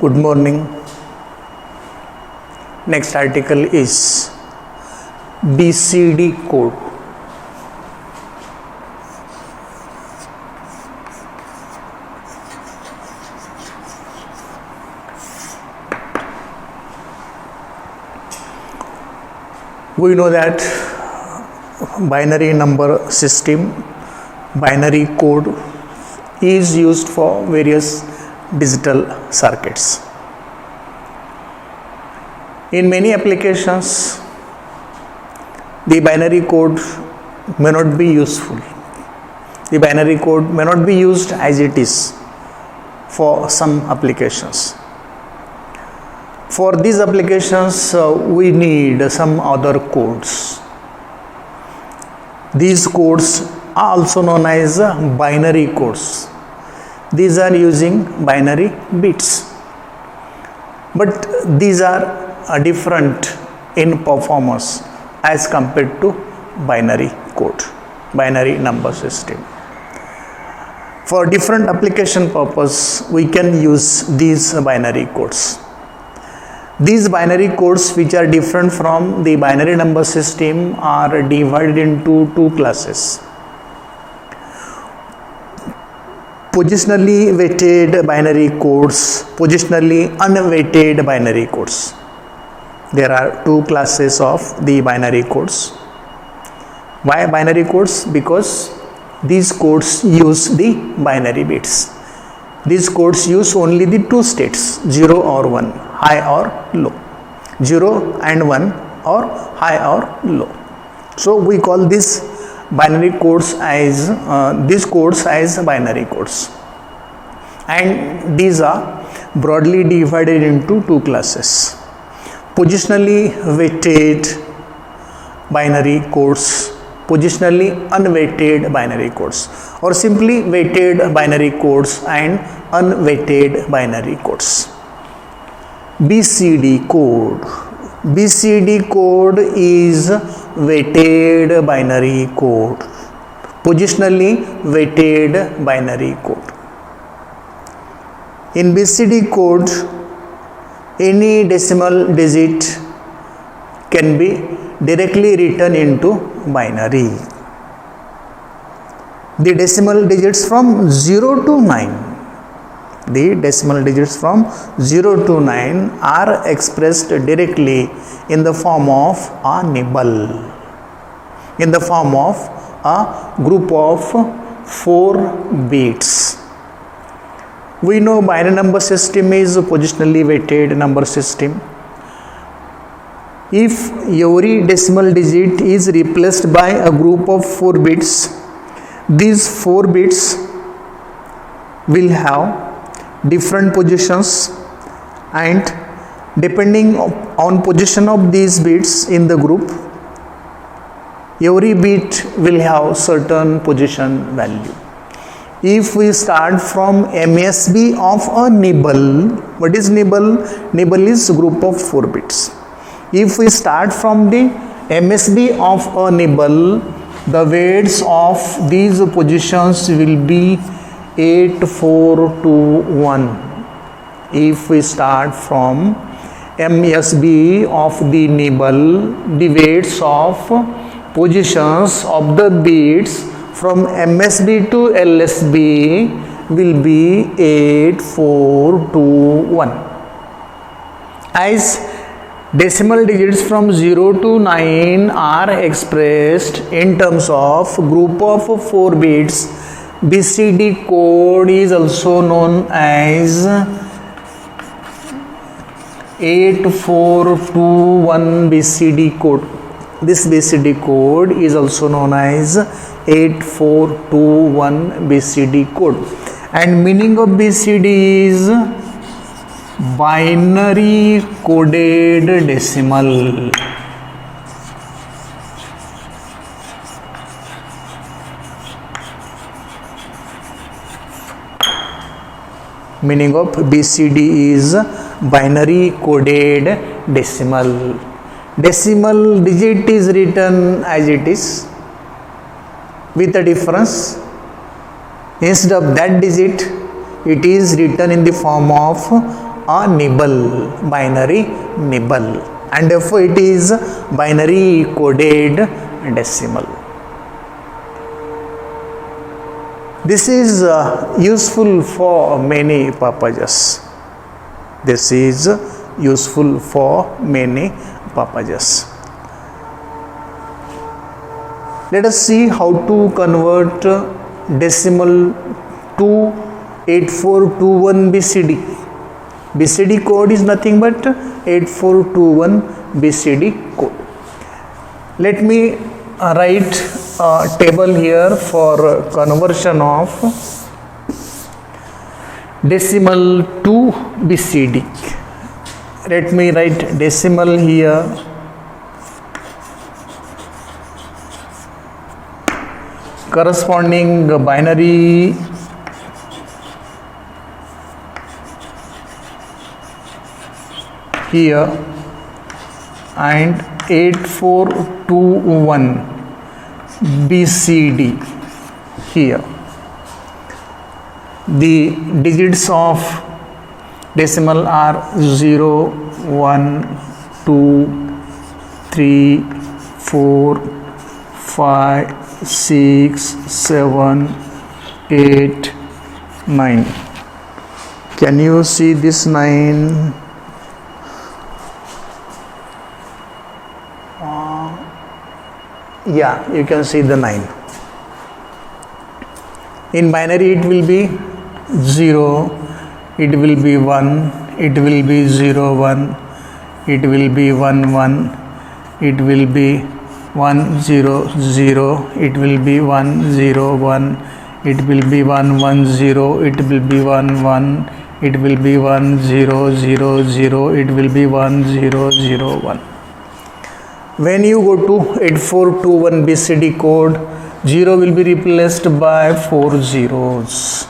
Good morning. Next article is BCD code. We know that binary number system, binary code is used for various digital circuits. In many applications, the binary code may not be useful. The binary code may not be used as it is for some applications. For these applications, we need some other codes. These codes are also known as binary codes. These are using binary bits, but these are different in performance as compared to binary code, binary number system. For different application purpose, we can use these binary codes. These binary codes, which are different from the binary number system, are divided into two classes. Positionally weighted binary codes, positionally unweighted binary codes. There are two classes of the binary codes. Why binary codes? Because these codes use the binary bits. These codes use only the two states, 0 or 1, high or low. 0 and 1 or high or low. So we call this binary codes as these codes as binary codes, and these are broadly divided into two classes: positionally weighted binary codes, positionally unweighted binary codes, or simply weighted binary codes and unweighted binary codes. BCD code. BCD code is weighted binary code, positionally weighted binary code. In BCD code, any decimal digit can be directly written into binary. The decimal digits from 0 to 9. The decimal digits from 0 to 9 are expressed directly in the form of a nibble, in the form of a group of 4 bits. We know binary number system is a positionally weighted number system. If every decimal digit is replaced by a group of 4 bits, these 4 bits will have different positions, and depending on position of these bits in the group, every bit will have certain position value. If we start from MSB of a nibble, what is nibble? Nibble is group of 4 bits. If we start from the MSB of a nibble, the weights of these positions will be 8, 4, 2, 1. If we start from MSB of the nibble, the weights of positions of the bits from MSB to LSB will be 8, 4, 2, 1. As decimal digits from 0 to 9 are expressed in terms of group of 4 bits, BCD code is also known as 8421 BCD code. This BCD code is also known as 8421 BCD code, and meaning of BCD is binary coded decimal. Meaning of BCD is binary coded decimal. Decimal digit is written as it is with a difference. Instead of that digit, it is written in the form of a nibble, binary nibble, and therefore it is binary coded decimal. This is useful for many purposes. This is useful for many purposes. Let us see how to convert decimal to 8421 BCD. BCD code is nothing but 8421 BCD code. Let me write a table here for conversion of decimal to BCD. Let me write decimal here. Corresponding binary here and 8421 BCD here. The digits of decimal are 0, 1, 2, 3, 4, 5, 6, 7, 8, 9. Can you see this 9? Yeah, you can see the 9. In binary it will be 0, it will be 1, it will be 0, 1, it will be 1, 1, it will be 1, 0, 0, it will be 1, 0, 1, it will be 1, 1, 0, it will be 1, 1, it will be 1, 0, 0, 0, it will be 1, 0, 0, 1. When you go to 8421 BCD code, 0 will be replaced by 4 zeros.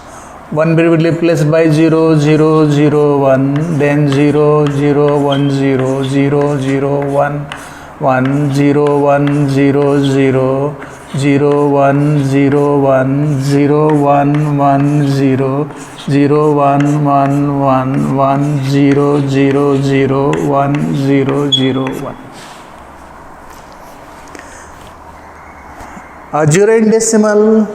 1 will be replaced by 0, 0, 0, 1, then 0, 0, 1, 0, 0, 0, 1, 1, 0, 1, 0, 0, 0, 1, 0, 1, 0, 1, 1, 0, 0, 1, 1, 1, 1, 0, 0, 0, 1, 0, 0, 1. 0 in decimal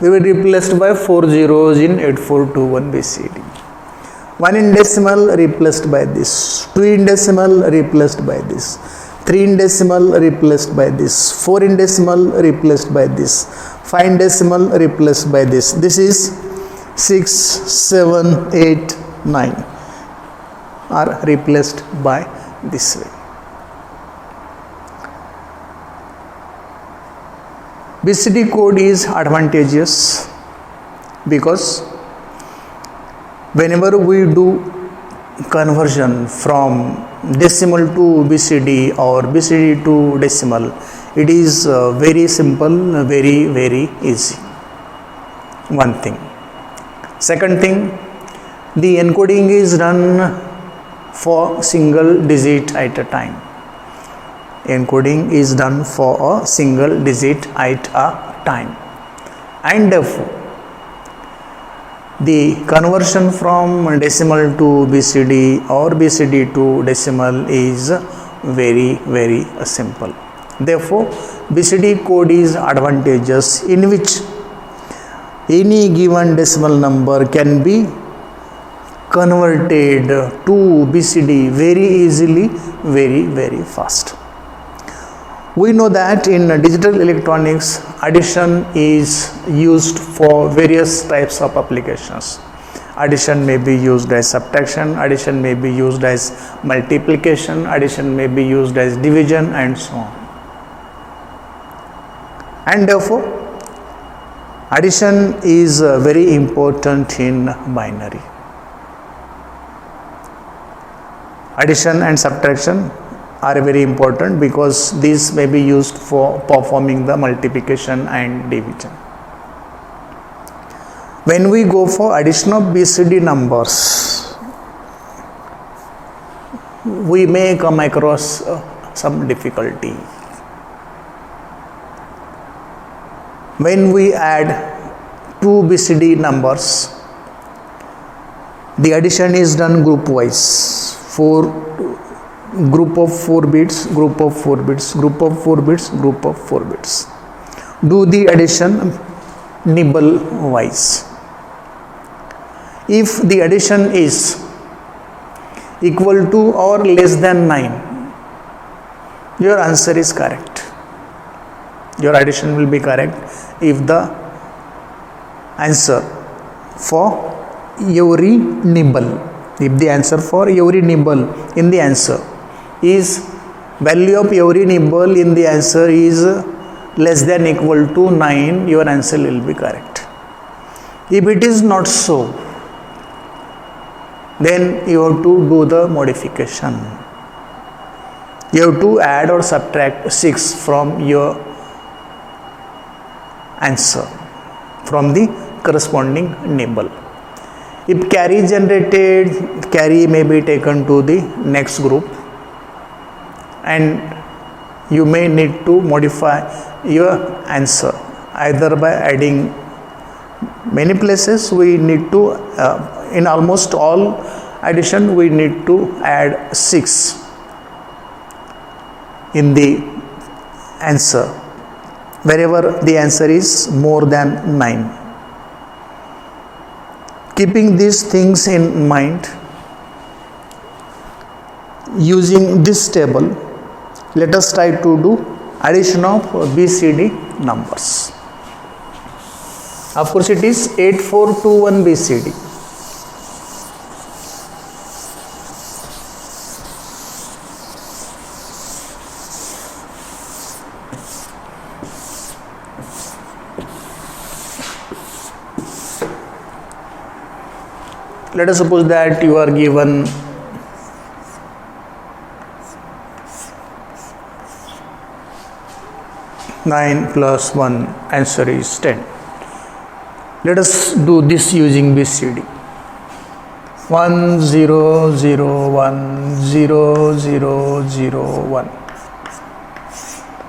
will be replaced by 4 zeros in 8421 BCD. 1 in decimal replaced by this. 2 in decimal replaced by this. 3 in decimal replaced by this. 4 in decimal replaced by this. 5 in decimal replaced by this. This is 6, 7, 8, 9 are replaced by this way. BCD code is advantageous because whenever we do conversion from decimal to BCD or BCD to decimal, it is very simple, very easy. One thing. Second thing, the encoding is done for single digit at a time. Encoding is done for a single digit at a time, and therefore the conversion from decimal to BCD or BCD to decimal is very simple. Therefore, BCD code is advantageous, in which any given decimal number can be converted to BCD very easily, very fast. We know that in digital electronics, addition is used for various types of applications. Addition may be used as subtraction, addition may be used as multiplication, addition may be used as division, and so on. And therefore, addition is very important in binary. Addition and subtraction are very important because these may be used for performing the multiplication and division. When we go for addition of BCD numbers, we may come across some difficulty. When we add two BCD numbers, The addition is done group wise. Group of 4 bits, group of 4 bits, group of 4 bits, group of 4 bits. Do the addition nibble wise. If the addition is equal to or less than 9, your answer is correct. Your addition will be correct if the answer for every nibble, if the answer for every nibble in the answer is value of every nibble in the answer is less than equal to 9, your answer will be correct. If it is not so, then you have to do the modification. You have to add or subtract 6 from your answer, from the corresponding nibble. If carry is generated, carry may be taken to the next group, and you may need to modify your answer either by adding many places. We need to in almost all addition we need to add 6 in the answer wherever the answer is more than 9. Keeping these things in mind, using this table, let us try to do addition of BCD numbers. Of course, it is 8421 BCD. Let us suppose that you are given nine plus 1, answer is 10. Let us do this using BCD. 1 0 0 1 0 0 0 1.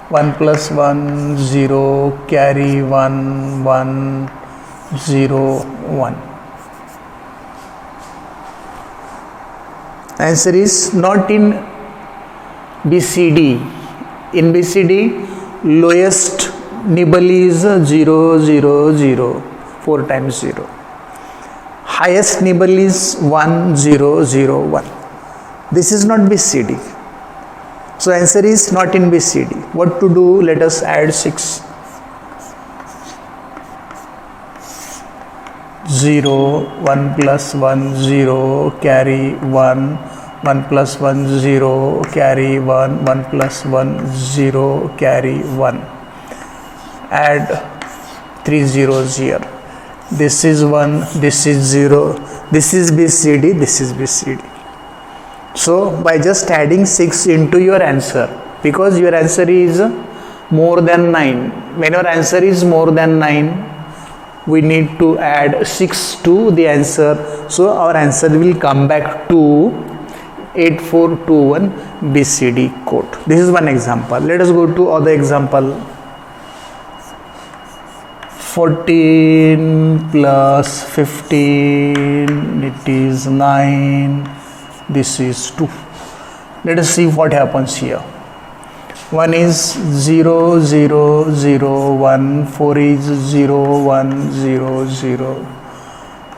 1 plus 1 0, carry 1 1 0 1. Answer is not in BCD. In BCD, lowest nibble is 0 0 0, 4 times 0. Highest nibble is 1 0 0 1. This is not BCD. So answer is not in BCD. What to do? Let us add 6. 0, 1 plus 1 0, carry 1, 1 plus 1 0, carry 1, 1 plus 1 0, carry 1. Add 3 zeros here. This is 1, this is 0, this is BCD, this is BCD. So by just adding 6 into your answer, because your answer is more than 9, when your answer is more than 9, we need to add 6 to the answer. So our answer will come back to 8421 BCD code. This is one example. Let us go to other example. 14 plus 15, it is 9, this is 2. Let us see what happens here. 1 is 0 0 0 1, 4 is 0 1 0 0,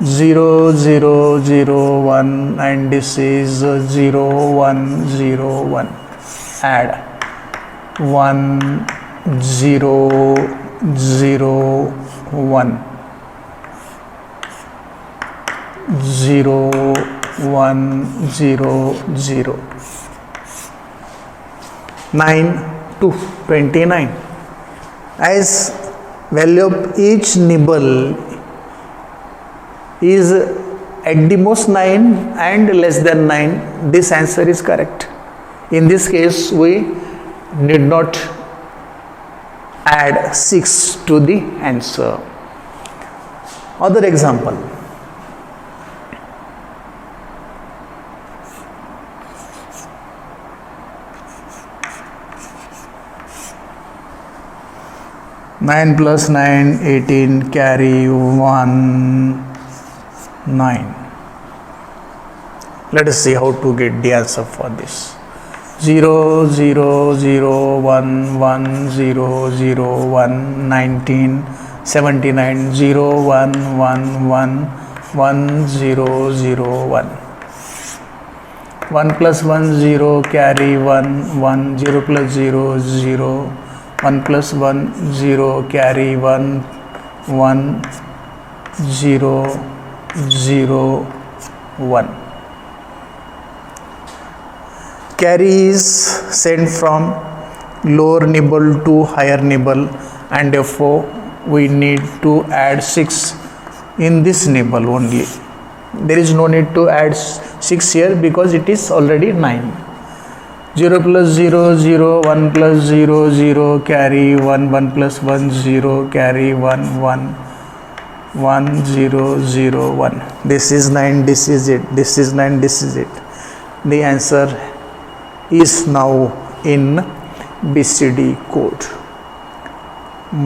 0 0 0 1, and this is 0 1 0 1. Add 1 0 0 1, 0 1 0 0. 9 to 29. As value of each nibble is at the most 9 and less than 9, this answer is correct. In this case, we need not add 6 to the answer. Other example. Nine plus 9, 18, carry 1, 9. Let us see how to get the answer for this. 0 0 0 1 1 0 0 1 19 79 0 1 1 1 1 0 0 1. 1 plus 1 0 carry 1 1 0 plus 0 0 1 plus 1 0 carry 1 1 0 0 1. Carry is sent from lower nibble to higher nibble, and therefore we need to add 6 in this nibble only. There is no need to add 6 here because it is already 9. 0 plus 0 0 1 plus 0 0 carry 1 1 plus 1 0 carry 1 1 1 0 0 1. This is 9, this is it, this is 9, this is it. The answer is now in BCD code.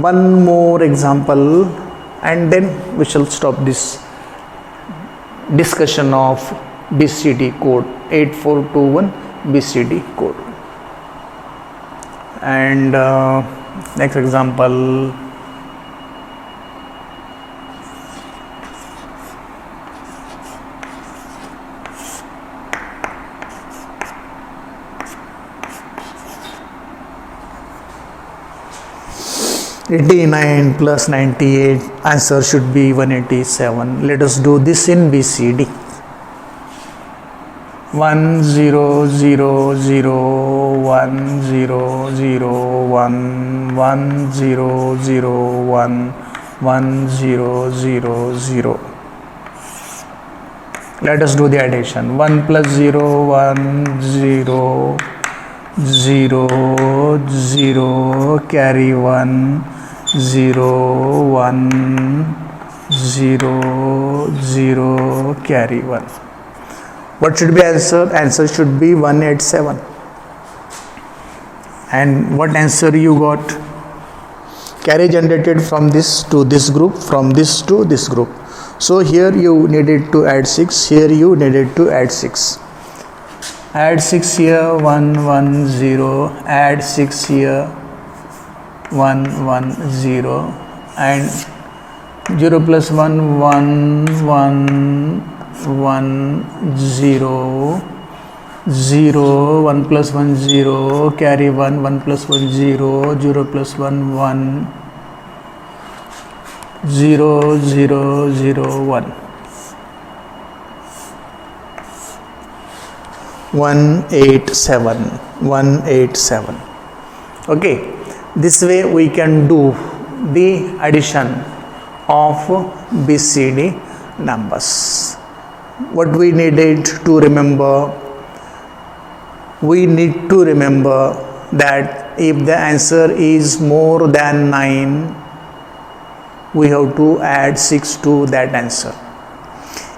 One more example and then we shall stop this discussion of BCD code, 8421 BCD code. And next example, '89 plus 98, answer should be 187. Let us do this in BCD. 1 0 0 0 1 0 0 1 1 0 0 1 1 0 0 0. Let us do the addition. 1 plus 0 1 0 0 0 carry 1 0 1 0 0 carry 1. What should be answer? Answer should be 187. And what answer you got? Carry generated from this to this group, from this to this group. So here you needed to add 6, here you needed to add 6. Add 6 here, 1 1 0, add 6 here, 1 1 0, and 0 plus 1 1 1 1 0 0 1 plus 1 0 carry 1 1 plus 1 0 0 plus 1 1 0 0 0 1. 187 187. Okay, this way we can do the addition of BCD numbers. What we needed to remember, we need to remember that if the answer is more than 9, we have to add 6 to that answer.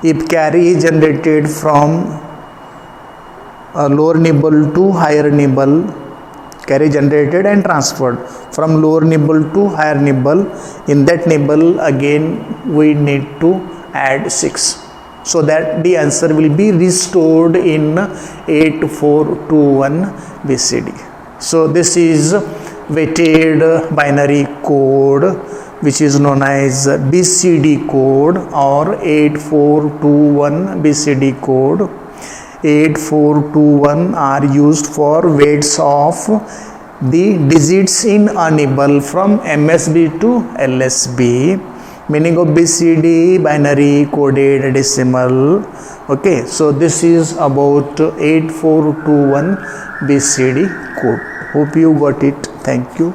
If carry is generated from a lower nibble to higher nibble, carry generated and transferred from lower nibble to higher nibble, in that nibble again we need to add 6, so that the answer will be restored in 8421 BCD. So this is weighted binary code, which is known as BCD code or 8421 BCD code. 8421 are used for weights of the digits in a nibble from MSB to LSB. Meaning of BCD, binary coded decimal. Okay, so this is about 8421 BCD code. Hope you got it. Thank you.